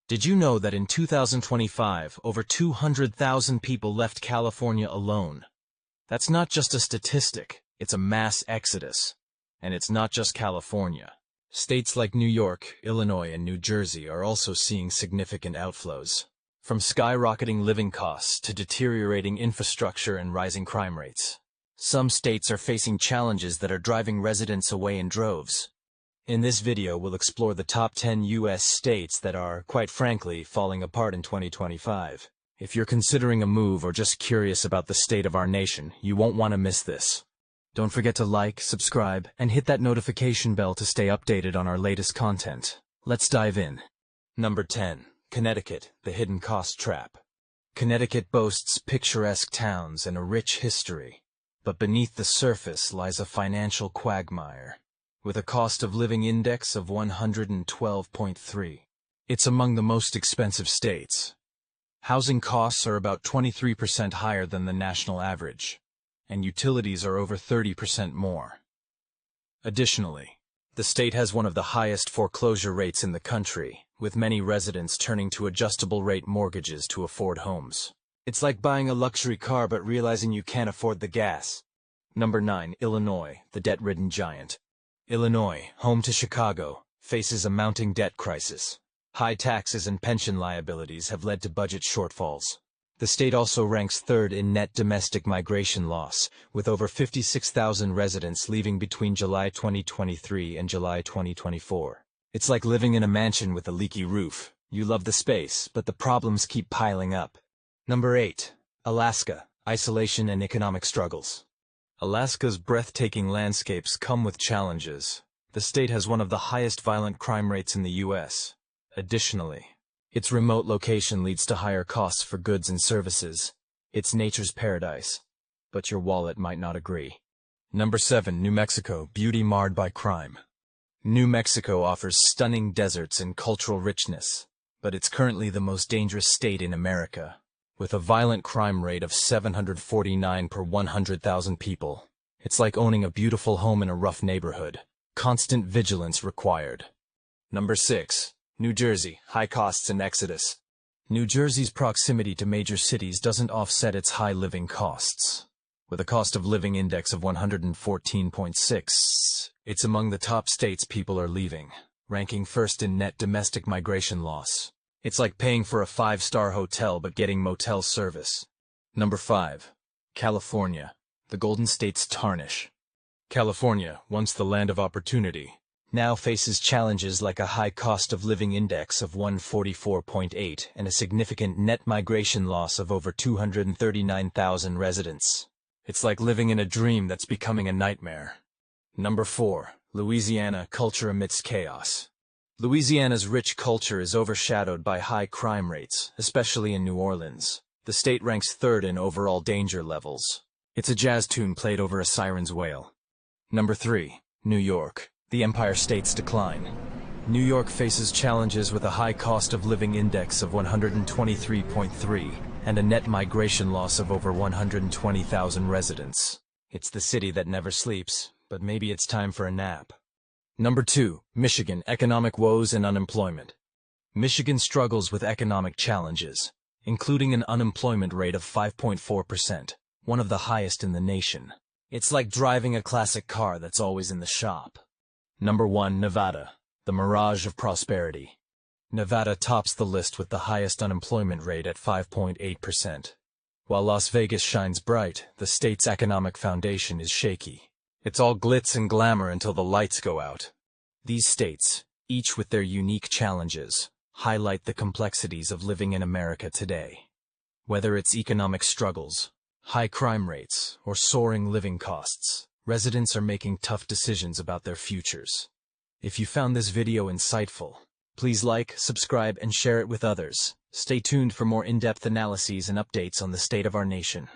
Did you know that in 2025, over 200,000 people left California alone? That's not just a statistic, it's a mass exodus. And it's not just California. States like New York, Illinois, and New Jersey are also seeing significant outflows. From skyrocketing living costs to deteriorating infrastructure and rising crime rates. Some states are facing challenges that are driving residents away in droves. In this video, we'll explore the top 10 U.S. states that are, quite frankly, falling apart in 2025. If you're considering a move or just curious about the state of our nation, you won't want to miss this. Don't forget to like, subscribe, and hit that notification bell to stay updated on our latest content. Let's dive in. Number 10. Connecticut, the hidden cost trap. Connecticut boasts picturesque towns and a rich history, but beneath the surface lies a financial quagmire. With a cost of living index of 112.3. It's among the most expensive states. Housing costs are about 23% higher than the national average, and utilities are over 30% more. Additionally, the state has one of the highest foreclosure rates in the country, with many residents turning to adjustable-rate mortgages to afford homes. It's like buying a luxury car but realizing you can't afford the gas. Number 9. Illinois, the debt-ridden giant. Illinois, home to Chicago, faces a mounting debt crisis. High taxes and pension liabilities have led to budget shortfalls. The state also ranks third in net domestic migration loss, with over 56,000 residents leaving between July 2023 and July 2024. It's like living in a mansion with a leaky roof. You love the space, but the problems keep piling up. Number 8. Alaska, isolation and economic struggles. Alaska's breathtaking landscapes come with challenges. The state has one of the highest violent crime rates in the U.S. Additionally, its remote location leads to higher costs for goods and services. It's nature's paradise, but your wallet might not agree. Number 7. New Mexico, beauty marred by crime. New Mexico offers stunning deserts and cultural richness, but it's currently the most dangerous state in America. With a violent crime rate of 749 per 100,000 people. It's like owning a beautiful home in a rough neighborhood. Constant vigilance required. Number 6. New Jersey, high costs and exodus. New Jersey's proximity to major cities doesn't offset its high living costs. With a cost of living index of 114.6, it's among the top states people are leaving, ranking first in net domestic migration loss. It's like paying for a 5-star hotel but getting motel service. Number 5. California, the Golden State's tarnish. California, once the land of opportunity, now faces challenges like a high cost of living index of 144.8 and a significant net migration loss of over 239,000 residents. It's like living in a dream that's becoming a nightmare. Number 4. Louisiana, culture amidst chaos. Louisiana's rich culture is overshadowed by high crime rates, especially in New Orleans. The state ranks third in overall danger levels. It's a jazz tune played over a siren's wail. Number 3. New York, the Empire State's decline. New York faces challenges with a high cost of living index of 123.3 and a net migration loss of over 120,000 residents. It's the city that never sleeps, but maybe it's time for a nap. Number 2. Michigan, economic woes and unemployment. Michigan struggles with economic challenges, including an unemployment rate of 5.4%, one of the highest in the nation. It's like driving a classic car that's always in the shop. Number 1. Nevada, the mirage of prosperity. Nevada tops the list with the highest unemployment rate at 5.8%. While Las Vegas shines bright, the state's economic foundation is shaky. It's all glitz and glamour until the lights go out. These states, each with their unique challenges, highlight the complexities of living in America today. Whether it's economic struggles, high crime rates, or soaring living costs, residents are making tough decisions about their futures. If you found this video insightful, please like, subscribe, and share it with others. Stay tuned for more in-depth analyses and updates on the state of our nation.